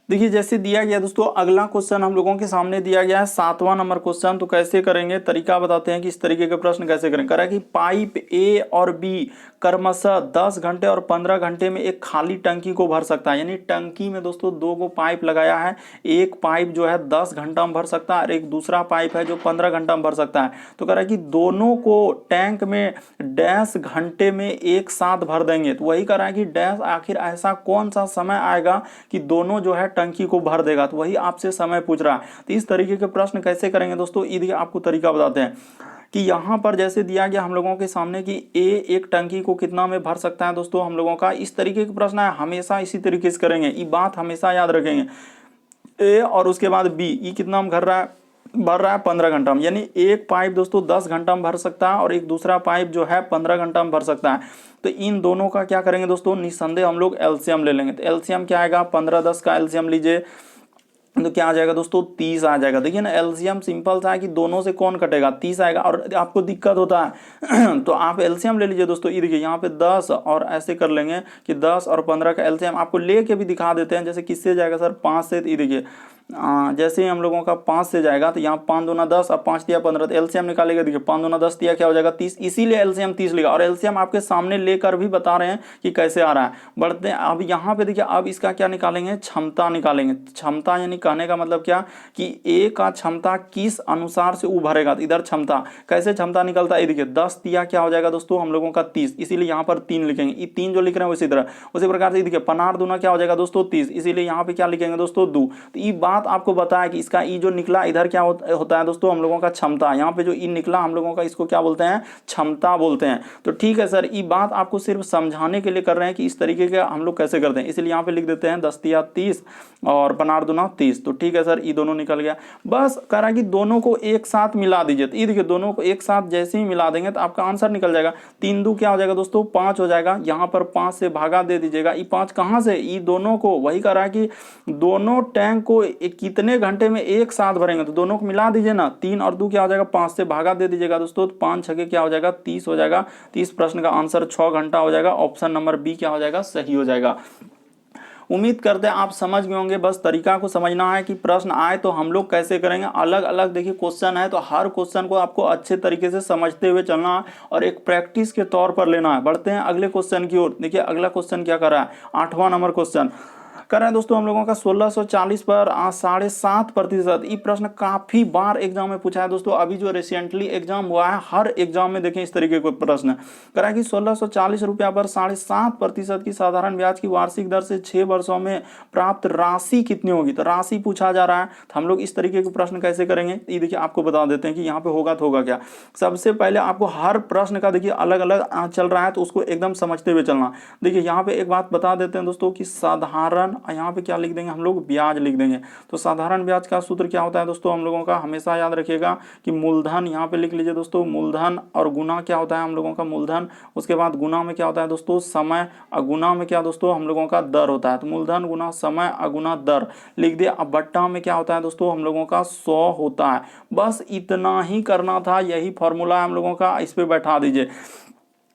देखिए जैसे दिया गया दोस्तों, अगला क्वेश्चन हम लोगों के सामने दिया गया है 7वां नंबर क्वेश्चन। तो कैसे करेंगे, तरीका बताते हैं कि इस तरीके के प्रश्न कैसे करें। करा कि पाइप ए और बी क्रमशः 10 घंटे और 15 घंटे में एक खाली टंकी को भर सकता है। यानी टंकी में दोस्तों 2 को पाइप लगाया है, एक पाइप जो है 10 घंटा में भर सकता है और एक दूसरा पाइप है जो 15 घंटा में भर सकता है। तो कह रहा है कि दोनों को टैंक में डैश घंटे में एक साथ भर देंगे। तो वही कह रहा है कि डैश आखिर ऐसा कौन सा समय आएगा कि दोनों जो है टंकी को भर देगा। तो वही आपसे समय पूछ रहा है। तो इस तरीके के प्रश्न कैसे करेंगे दोस्तों, ये आपको तरीका बताते हैं कि यहाँ पर जैसे दिया गया हम लोगों के सामने कि ए एक टंकी को कितना में भर सकता है दोस्तों हम लोगों का, इस तरीके के प्रश्न है, हमेशा इसी तरीके से करेंगे। ये बात हमेशा याद रखेंगे। ए और उसके बाद बी, ये कितना में भर रहा है 15 घंटा में। यानी एक पाइप दोस्तों 10 घंटा में भर सकता है और एक दूसरा पाइप जो है 15 घंटा में भर सकता है। तो इन दोनों का क्या करेंगे दोस्तों, निस्संदेह हम लोग एलसीएम ले लेंगे। तो एलसीएम क्या आएगा, 15 10 का एलसीएम लीजिए तो क्या आ जाएगा दोस्तों, 30 आ जाएगा। देखिए ना एलसीएम सिंपल सा है कि दोनों से कौन कटेगा, 30 आएगा। और आपको दिक्कत होता है तो आप एलसीएम ले लीजिए दोस्तों। ये देखिए यहाँ पे 10 और ऐसे कर लेंगे कि 10 और 15 का एलसीएम आपको लेके भी दिखा देते हैं। जैसे किससे जाएगा सर, 5 से। ये देखिए जैसे ही हम लोगों का 5 से जाएगा तो यहाँ 5 दूना 10 और 5 दिया 15, तो एलसीएम निकालेगा। देखिए 5 दूना 10 दिया क्या हो जाएगा 30, इसीलिए एलसीएम 30 लेगा। और एलसीएम आपके सामने लेकर भी बता रहे हैं कि कैसे आ रहा है। बढ़ते हैं अब यहाँ पे देखिए, अब इसका क्या निकालेंगे, क्षमता निकालेंगे। क्षमता यानी कहने का मतलब क्या कि ए का क्षमता किस अनुसार से उभरेगा। तो इधर क्षमता, कैसे क्षमता निकलता है, देखिए 10 दिया क्या हो जाएगा दोस्तों हम लोगों का 30, इसीलिए यहाँ पर 3 लिखेंगे। ये 3 जो लिख रहे हैं उसी तरह उसी प्रकार से देखिए 15 दूना क्या हो जाएगा दोस्तों 30, इसीलिए यहाँ पे क्या लिखेंगे दोस्तों 2। तो ये बात आपको बताया कि इसका ई जो निकला इधर क्या होता है दोस्तों हम लोगों का क्षमता। यहाँ पे जो ई निकला हम लोगों का इसको क्या बोलते हैं, क्षमता बोलते हैं। तो ठीक है सर, ये बात आपको सिर्फ समझाने के लिए कर रहे हैं कि इस तरीके के हम लोग कैसे करते हैं, इसलिए यहाँ पे लिख देते हैं 10 तिया 30 और 15 दूना 30। तो ठीक है सर, ये दोनों निकल गया। बस कह रहा है कि दोनों को एक साथ मिला दीजिए। तो ये देखिए दोनों को एक साथ जैसे ही मिला देंगे तो आपका आंसर निकल जाएगा। 3 दू क्या हो जाएगा दोस्तों 5 हो जाएगा। यहाँ पर 5 से भागा दे दीजिएगा। ये 5 कहाँ से, ये दोनों को, वही कह रहा है कि दोनों टैंक को कितने घंटे में एक साथ भरेंगे। तो दोनों को मिला दीजिए ना, 3 और 2 क्या हो जाएगा 5 से भागा दे दीजिएगा दोस्तों। तो 5 छके क्या हो जाएगा 30 हो जाएगा। तो इस प्रश्न का आंसर 6 घंटा हो जाएगा। ऑप्शन नंबर बी क्या हो जाएगा, सही हो जाएगा। उम्मीद करते हैं आप समझ गए होंगे। बस तरीका को समझना है कि प्रश्न आए तो हम लोग कैसे करेंगे। अलग अलग देखिए क्वेश्चन है, तो हर क्वेश्चन को आपको अच्छे तरीके से समझते हुए चलना है और एक प्रैक्टिस के तौर पर लेना है। बढ़ते हैं अगले क्वेश्चन की ओर। देखिए अगला क्वेश्चन क्या कर रहा है, 8वां नंबर क्वेश्चन कर रहे हैं दोस्तों हम लोगों का 1640 पर 7.5%। ये प्रश्न काफी बार एग्जाम में पूछा है दोस्तों। अभी जो रिसेंटली एग्जाम हुआ है, हर एग्जाम में देखें इस तरीके का प्रश्न कर रहा है कि 1640 रुपया पर 7.5% की साधारण ब्याज की वार्षिक दर से 6 वर्षों में प्राप्त राशि कितनी होगी। तो राशि पूछा जा रहा है, तो हम लोग इस तरीके के प्रश्न कैसे करेंगे, ये देखिए आपको बता देते हैं कि यहाँ पे होगा तो होगा क्या। सबसे पहले आपको हर प्रश्न का देखिए अलग अलग चल रहा है, तो उसको एकदम समझते हुए चलना। देखिए यहाँ पे एक बात बता देते हैं दोस्तों कि साधारण, यहाँ पे क्या लिख देंगे हम लोग, ब्याज लिख देंगे। तो साधारण ब्याज का सूत्र क्या होता है दोस्तों हम लोगों का, हमेशा याद रखिएगा कि मूलधन, यहाँ पे लिख लीजिए दोस्तों मूलधन, और गुना क्या होता है हम लोगों का मूलधन, उसके बाद गुना में क्या होता है दोस्तों समय, और गुना में क्या दोस्तों हम लोगों का दर होता है। तो मूलधन गुना समय अगुना दर लिख दिया। अब बट्टा में क्या होता है दोस्तों हम लोगों का 100 होता है। बस इतना ही करना था, यही फॉर्मूला है हम लोगों का, इस पे बैठा दीजिए।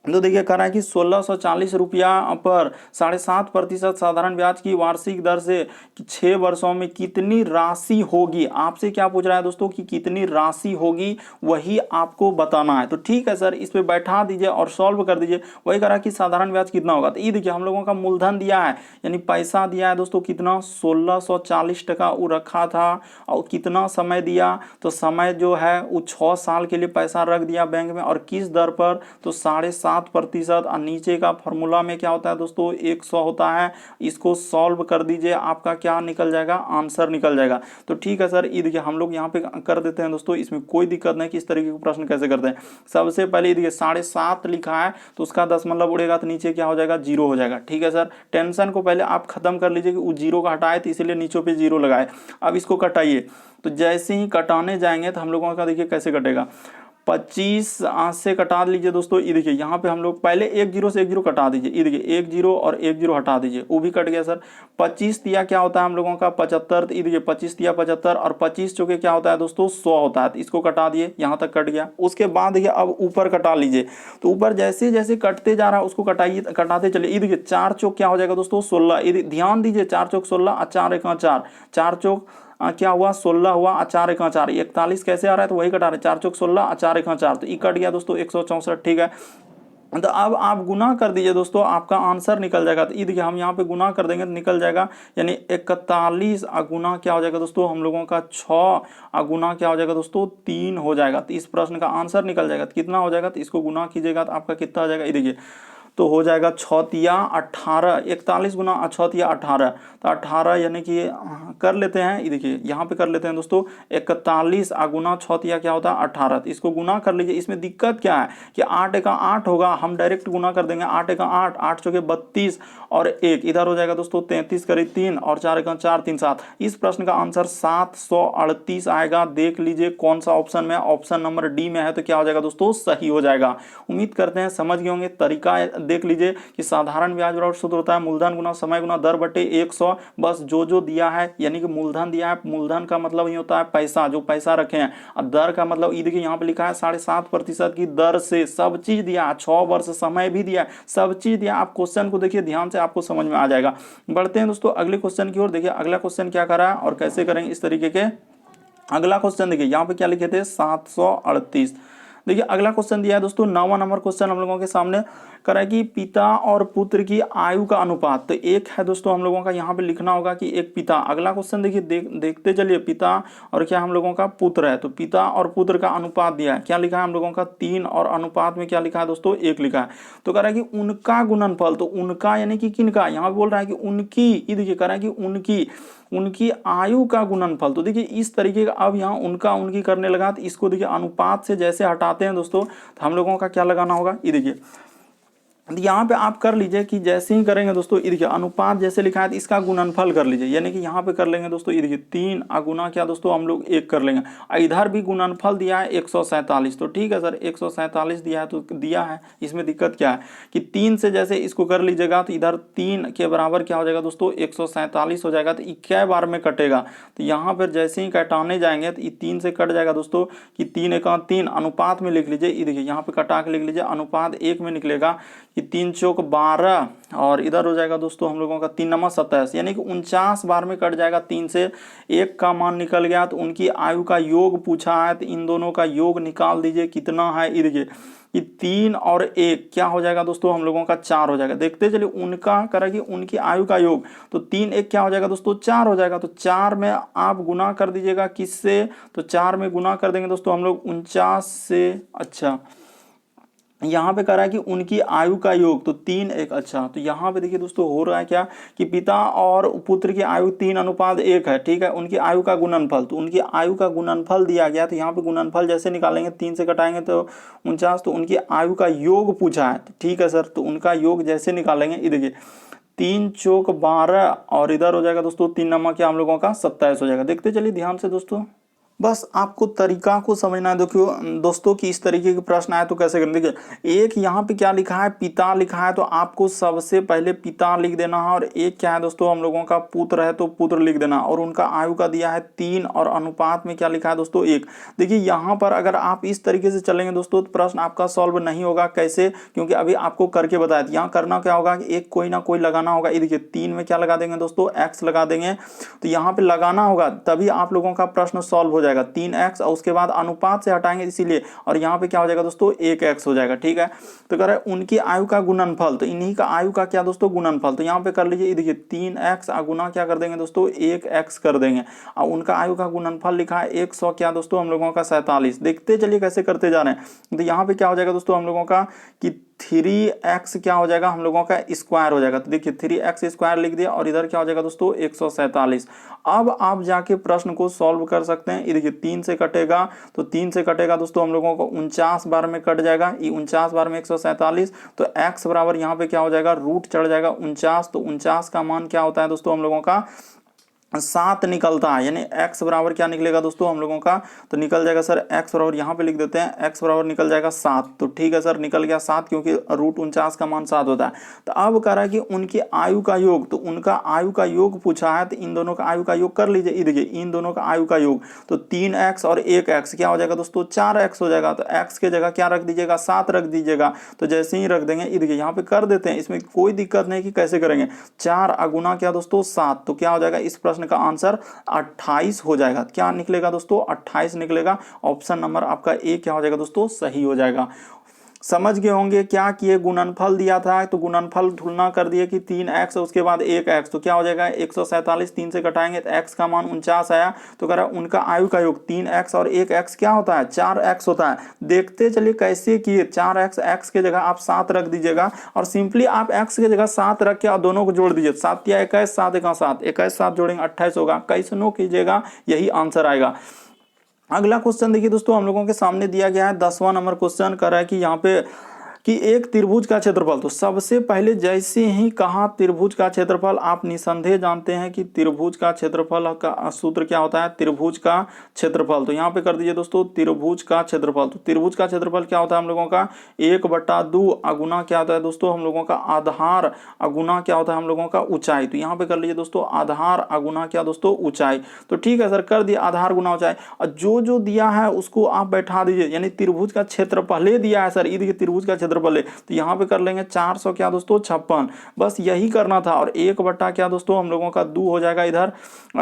तो देखिए कह रहा है कि 1640 रुपया पर 7.5% साधारण ब्याज की वार्षिक दर से 6 वर्षों में कितनी राशि होगी। आपसे क्या पूछ रहा है दोस्तों कि कितनी राशि होगी, वही आपको बताना है। तो ठीक है सर, इस पे बैठा दीजिए और सॉल्व कर दीजिए। वही कह रहा है कि साधारण ब्याज कितना होगा। तो ये देखिए हम लोगों का मूलधन दिया है, यानी पैसा दिया है दोस्तों कितना 1640 टका वो रखा था। और कितना समय दिया, तो समय जो है वो 6 साल के लिए पैसा रख दिया बैंक में, और किस दर पर, तो 7.5%। और नीचे का फॉर्मूला में क्या होता है दोस्तों 100 होता है। इसको सॉल्व कर दीजिए, आपका क्या निकल जाएगा, आंसर निकल जाएगा। तो ठीक है सर, ये देखिए हम लोग यहाँ पे कर देते हैं दोस्तों, इसमें कोई दिक्कत नहीं कि इस तरीके के प्रश्न कैसे करते हैं। सबसे पहले ये देखिए 7.5 लिखा है, तो उसका दशमलव उड़ेगा तो नीचे क्या हो जाएगा, जीरो हो जाएगा। ठीक है सर, टेंशन को पहले आप खत्म कर लीजिए कि वो जीरो का हटाए, तो इसीलिए नीचों पे जीरो लगाए। अब इसको कटाइए, तो जैसे ही कटाने जाएंगे तो हम लोगों का देखिए कैसे कटेगा। 25 से कटा लीजिए दोस्तों। ये देखिए यहाँ पे हम लोग पहले एक जीरो से एक जीरो कटा दीजिए। ये देखिए एक जीरो और एक जीरो हटा दीजिए, वो भी कट गया सर। 25 तिया क्या होता है हम लोगों का 75। ये देखिए 25 तिया 75, और 25 चौके क्या होता है दोस्तों 100 होता है। तो इसको कटा दिए, यहाँ तक कट गया। उसके बाद देखिए अब ऊपर कटा लीजिए, तो ऊपर जैसे जैसे कटते जा रहा है उसको कटाइए, कटाते चलिए। ये देखिए 4 चौक क्या हो जाएगा दोस्तों 16। ये ध्यान दीजिए 4 चौक 16 और 4 एक 4, 4 चौक क्या हुआ 16 हुआ, 4 एक 4, 41 कैसे आ रहा है, तो वही कटा रहे 4 चौक 16, 4 एक 4, तो ये कट गया दोस्तों 164। ठीक है, तो अब आप गुना कर दीजिए दोस्तों, आपका आंसर निकल जाएगा। तो ये देखिए हम यहाँ पे गुना कर देंगे तो निकल जाएगा, यानी 41 गुना क्या हो जाएगा दोस्तों हम लोगों का 6 गुना क्या हो जाएगा दोस्तों 3 हो जाएगा। तो इस प्रश्न का आंसर निकल जाएगा। तो कितना हो जाएगा, तो इसको गुना कीजिएगा तो आपका कितना आ जाएगा, ये देखिए तो हो जाएगा 6 तिया 18, 41 गुना 6 तिया 18, तो 18 यानी कि कर लेते हैं। ये देखिए यहाँ पे कर लेते हैं दोस्तों 41 गुना 6 तिया क्या होता है 18। तो इसको गुना कर लीजिए। इसमें दिक्कत क्या है कि 8 का 8 होगा, हम डायरेक्ट गुना कर देंगे। 8 का 8, 8 चौके 32 और 1 इधर हो जाएगा दोस्तों 33 करीब 3 और 4 का 4 3 7। इस प्रश्न का आंसर 738 आएगा। देख लीजिए कौन सा ऑप्शन में, ऑप्शन नंबर डी में है, तो क्या हो जाएगा दोस्तों सही हो जाएगा। उम्मीद करते हैं समझ गए होंगे। तरीका देख लीजिए कि साधारण ब्याज बराबर सूत्र होता है मूलधन गुना समय गुना दर बटे 100। बस जो जो दिया है, यानी कि मूलधन दिया है, मूलधन का मतलब ये होता है पैसा, जो पैसा रखे हैं, और दर का मतलब ये देखिए यहाँ पे लिखा है 7.5% की दर से। सब चीज दिया, 6 वर्ष समय भी दिया, सब चीज दिया। आप क्वेश्चन को देखिए ध्यान से, आपको समझ में आ जाएगा। बढ़ते हैं दोस्तों अगले क्वेश्चन की ओर। देखिए अगला क्वेश्चन क्या कर रहा है और कैसे करेंगे इस तरीके के। अगला क्वेश्चन देखिए यहाँ पे क्या लिखे थे 738। देखिए अगला क्वेश्चन दिया है दोस्तों 9वां नंबर क्वेश्चन हम लोगों के सामने करा है कि पिता और पुत्र की आयु का अनुपात। तो एक है दोस्तों हम लोगों का यहाँ पे लिखना होगा कि एक पिता। अगला क्वेश्चन देखिए देखते चलिए, पिता और क्या हम लोगों का पुत्र है। तो पिता और पुत्र का अनुपात दिया है, क्या लिखा है हम लोगों का 3, और अनुपात में क्या लिखा है दोस्तों 1 लिखा है। तो कह रहा है कि उनका गुणनफल, तो उनका यानी कि किनका, यहाँ पे बोल रहा है कि उनकी। ये देखिए कह रहा है कि उनकी आयु का गुणनफल। तो देखिए इस तरीके का, अब यहाँ उनका उनकी करने लगा, तो इसको देखिए अनुपात से जैसे हटाते हैं दोस्तों, तो हम लोगों का क्या लगाना होगा। ये देखिए यहाँ पे आप कर लीजिए कि जैसे ही करेंगे दोस्तों, ये देखिए अनुपात जैसे लिखा है तो इसका गुणनफल कर लीजिए, यानी कि यहाँ पे कर लेंगे दोस्तों। ये देखिए 3 गुना क्या दोस्तों हम लोग 1 कर लेंगे। इधर भी गुणनफल दिया है 147। तो ठीक है सर 147 दिया है तो दिया है, इसमें दिक्कत क्या है कि 3 से जैसे इसको कर लीजिएगा तो इधर 3 के बराबर क्या हो जाएगा दोस्तों 147 हो जाएगा। तो ये क्या बार में कटेगा, तो यहाँ पर जैसे ही कटाने जाएंगे तो ये 3 से कट जाएगा दोस्तों कि 3 एका 3। अनुपात में लिख लीजिए, ये देखिए यहाँ पे कटा के लिख लीजिए, अनुपात 1 में निकलेगा कि 3 चौक 12, और इधर हो जाएगा दोस्तों हम लोगों का 3 नमा 27, यानी कि 49 बार में कट जाएगा। 3 से 1 का मान निकल गया। तो उनकी आयु का योग पूछा है, तो इन दोनों का योग निकाल दीजिए कितना है। ये देखिए कि 3 और 1 क्या हो जाएगा दोस्तों हम लोगों का 4 हो जाएगा। देखते चलिए उनका करेगी उनकी आयु का योग, तो 3 1 क्या हो जाएगा दोस्तों 4 हो जाएगा। तो 4 में आप गुना कर दीजिएगा किससे, तो 4 में गुना कर देंगे दोस्तों हम लोग 49 से। अच्छा यहाँ पे कह रहा है कि उनकी आयु का योग, तो 3 1। अच्छा तो यहाँ पे देखिए दोस्तों हो रहा है क्या कि पिता और पुत्र की आयु 3:1 है। ठीक है, उनकी आयु का गुणनफल, तो उनकी आयु का गुणनफल दिया गया। तो यहाँ पे गुणनफल जैसे निकालेंगे 3 से कटाएंगे तो 49, तो उनकी आयु का योग पूछा है। तो ठीक है सर, तो उनका योग जैसे निकालेंगे, ये देखिए 3 चौक 12 और इधर हो जाएगा दोस्तों 3 नमा क्या हम लोगों का 27 हो जाएगा। देखते चलिए ध्यान से दोस्तों, बस आपको तरीका को समझना है। देखियो दोस्तों कि इस तरीके के प्रश्न आए तो कैसे करें। देखिए एक यहाँ पे क्या लिखा है, पिता लिखा है, तो आपको सबसे पहले पिता लिख देना है। और एक क्या है दोस्तों, हम लोगों का पुत्र है तो पुत्र लिख देना। और उनका आयु का दिया है 3 और अनुपात में क्या लिखा है दोस्तों 1। देखिए यहाँ पर अगर आप इस तरीके से चलेंगे दोस्तों तो प्रश्न आपका सॉल्व नहीं होगा। कैसे, क्योंकि अभी आपको करके बताया था। यहाँ करना क्या होगा कि एक कोई ना कोई लगाना होगा। ये देखिए 3 में क्या लगा देंगे दोस्तों, x लगा देंगे। तो यहाँ पे लगाना होगा तभी आप लोगों का प्रश्न सॉल्व हो जाएगा। 3x और उसके बाद अनुपात से हटाएंगे इसीलिए, और यहाँ पे क्या हो जाएगा दोस्तों 1x हो जाएगा। ठीक है, तो कह रहे हैं उनकी आयु का गुणनफल, तो इन्हीं का आयु का क्या दोस्तों गुणनफल। तो यहाँ पे कर लीजिए, देखिए 3x गुना क्या कर देंगे दोस्तों 1x कर देंगे। और उनका आयु का गुणनफल लिखा है 100 क्या दोस्तों हम लोगों का 47। देखते चलिए कैसे करते जा रहे हैं। तो यहाँ पे क्या हो जाएगा दोस्तों हम लोगों का कि 3x क्या हो जाएगा हम लोगों का स्क्वायर हो जाएगा। तो देखिए 3x स्क्वायर लिख दिया और इधर क्या हो जाएगा दोस्तों 147। अब आप जाके प्रश्न को सॉल्व कर सकते हैं। ये देखिए 3 से कटेगा, तो 3 से कटेगा दोस्तों हम लोगों को 49 बार में कट जाएगा। ये 49 बार में 147, तो x बराबर यहाँ पे क्या हो जाएगा, रूट चढ़ जाएगा 49। तो 49 का मान क्या होता है दोस्तों हम लोगों का 7 निकलता है। यानी x बराबर क्या निकलेगा दोस्तों हम लोगों का, तो निकल जाएगा सर x बराबर, यहाँ पे लिख देते हैं x बराबर निकल जाएगा 7। तो ठीक है सर निकल गया 7, क्योंकि रूट 49 का मान 7 होता है। तो अब कह रहा है कि उनकी आयु का योग, तो उनका आयु का योग पूछा है, तो इन दोनों का आयु का योग कर लीजिए। ये देखिए इन दोनों का आयु का योग, तो 3x और 1x क्या हो जाएगा दोस्तों 4x हो जाएगा। तो x के जगह क्या रख दीजिएगा 7 रख दीजिएगा। तो जैसे ही रख देंगे, ये देखिए यहाँ पे कर देते हैं, इसमें कोई दिक्कत नहीं कि कैसे करेंगे। 4 अगुना क्या दोस्तों 7, तो क्या हो जाएगा इस प्रश्न का आंसर 28 हो जाएगा। क्या निकलेगा दोस्तों 28 निकलेगा। ऑप्शन नंबर आपका ए क्या हो जाएगा दोस्तों सही हो जाएगा। समझ गए होंगे क्या किए, गुणनफल दिया था तो गुणनफल तुलना कर दिए कि 3x उसके बाद 1x, तो क्या हो जाएगा 147। 3 से घटाएंगे तो x का मान 49 आया। तो कह रहा है उनका आयु का योग 3x और 1x क्या होता है 4x होता है। देखते चलिए कैसे किए, 4x x के जगह आप 7 रख दीजिएगा और सिंपली आप x के जगह 7 रख के और दोनों को जोड़ दीजिए। 7 या 21, 7 1 7, 21 7 जोड़ेंगे 28 होगा। कैसे नो कीजिएगा, यही आंसर आएगा। अगला क्वेश्चन देखिए दोस्तों हम लोगों के सामने दिया गया है 10वां नंबर क्वेश्चन। कर रहा है कि यहाँ पे कि एक त्रिभुज का क्षेत्रफल, तो सबसे पहले जैसे ही कहा त्रिभुज का क्षेत्रफल, आप निसंदेह जानते हैं कि त्रिभुज का क्षेत्रफल का सूत्र क्या होता है, त्रिभुज का क्षेत्रफल। तो यहाँ पे कर दीजिए दोस्तों त्रिभुज का क्षेत्रफल। तो त्रिभुज का क्षेत्रफल क्या होता है हम लोगों का 1/2 अगुना क्या होता है दोस्तों हम लोगों का आधार अगुना क्या होता है हम लोगों का ऊंचाई। तो यहाँ पे कर लीजिए दोस्तों आधार अगुना क्या दोस्तों ऊंचाई। तो ठीक है सर कर दिया आधार गुना ऊंचाई, और जो जो दिया है उसको आप बैठा दीजिए। यानी त्रिभुज का क्षेत्रफल दिया है सर, ये देखिए त्रिभुज का क्षेत्रफल है, तो यहाँ पे कर लेंगे 400 क्या दोस्तों 56। बस यही करना था। और 1 क्या दोस्तों हम लोगों का 2 हो जाएगा। इधर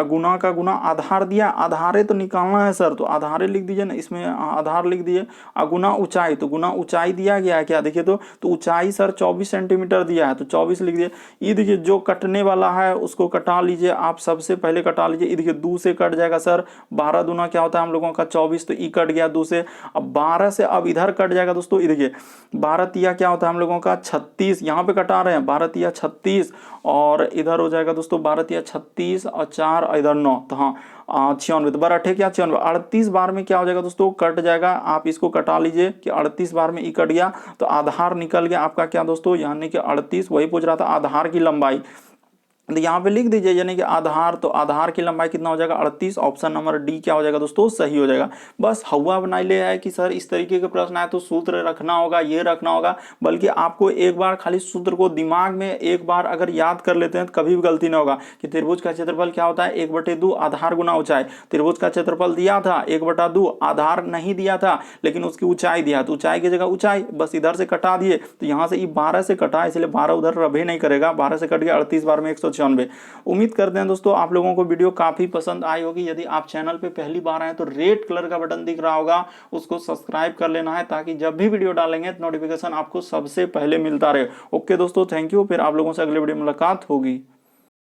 गुना का गुना आधार दिया, आधारे तो निकालना है सर, तो आधारे लिख दीजिए ना, इसमें आधार लिख दिए। गुना ऊंचाई, तो गुना ऊंचाई दिया गया है क्या देखिए, तो ऊंचाई सर 24 सेंटीमीटर दिया है, तो 24 लिख दिए। ये देखिए जो कटने वाला है उसको कटा लीजिए आप, सबसे पहले कटा लीजिए। ये देखिए 2 से कट जाएगा सर, 12 दूना क्या होता है हम लोगों का 24, तो ई कट गया 2 से। अब 12 से अब इधर कट जाएगा दोस्तों। ये देखिए 12 तिया क्या होता है हम लोगों का 36, यहाँ पे कटा रहे हैं 12 तिया 36, और इधर हो जाएगा दोस्तों 12 तिया 36 और 4 और इधर 9, तो हाँ 96, तो 12 क्या 96, 38 बार में क्या हो जाएगा दोस्तों कट जाएगा। आप इसको कटा लीजिए कि 38 बार में ई कट गया, तो आधार निकल गया आपका क्या दोस्तों, यानी कि 38। वही पूछ रहा था आधार की लंबाई, तो यहाँ पे लिख दीजिए यानी कि आधार, तो आधार की लंबाई कितना हो जाएगा 38। ऑप्शन नंबर डी क्या हो जाएगा दोस्तों सही हो जाएगा। बस हवा बनाई ले है कि सर इस तरीके के प्रश्न आए तो सूत्र रखना होगा, ये रखना होगा, बल्कि आपको एक बार खाली सूत्र को दिमाग में एक बार अगर याद कर लेते हैं तो कभी भी गलती ना होगा। कि त्रिभुज का क्षेत्रफल क्या होता है 1/2 आधार गुना ऊंचाई। त्रिभुज का क्षेत्रफल दिया था 1/2, आधार नहीं दिया था लेकिन उसकी ऊंचाई दिया, तो ऊंचाई की जगह ऊंचाई बस इधर से कटा दिए। तो यहाँ से 12 से कटा, इसलिए 12 उधर रबे नहीं करेगा, 12 से कट गया 38 बार में 196। उम्मीद करते हैं दोस्तों आप लोगों को वीडियो काफी पसंद आई होगी। यदि आप चैनल पे पहली बार आए तो रेड कलर का बटन दिख रहा होगा, उसको सब्सक्राइब कर लेना है, ताकि जब भी वीडियो डालेंगे तो नोटिफिकेशन आपको सबसे पहले मिलता रहे। ओके दोस्तों थैंक यू, फिर आप लोगों से अगले वीडियो में मुलाकात होगी।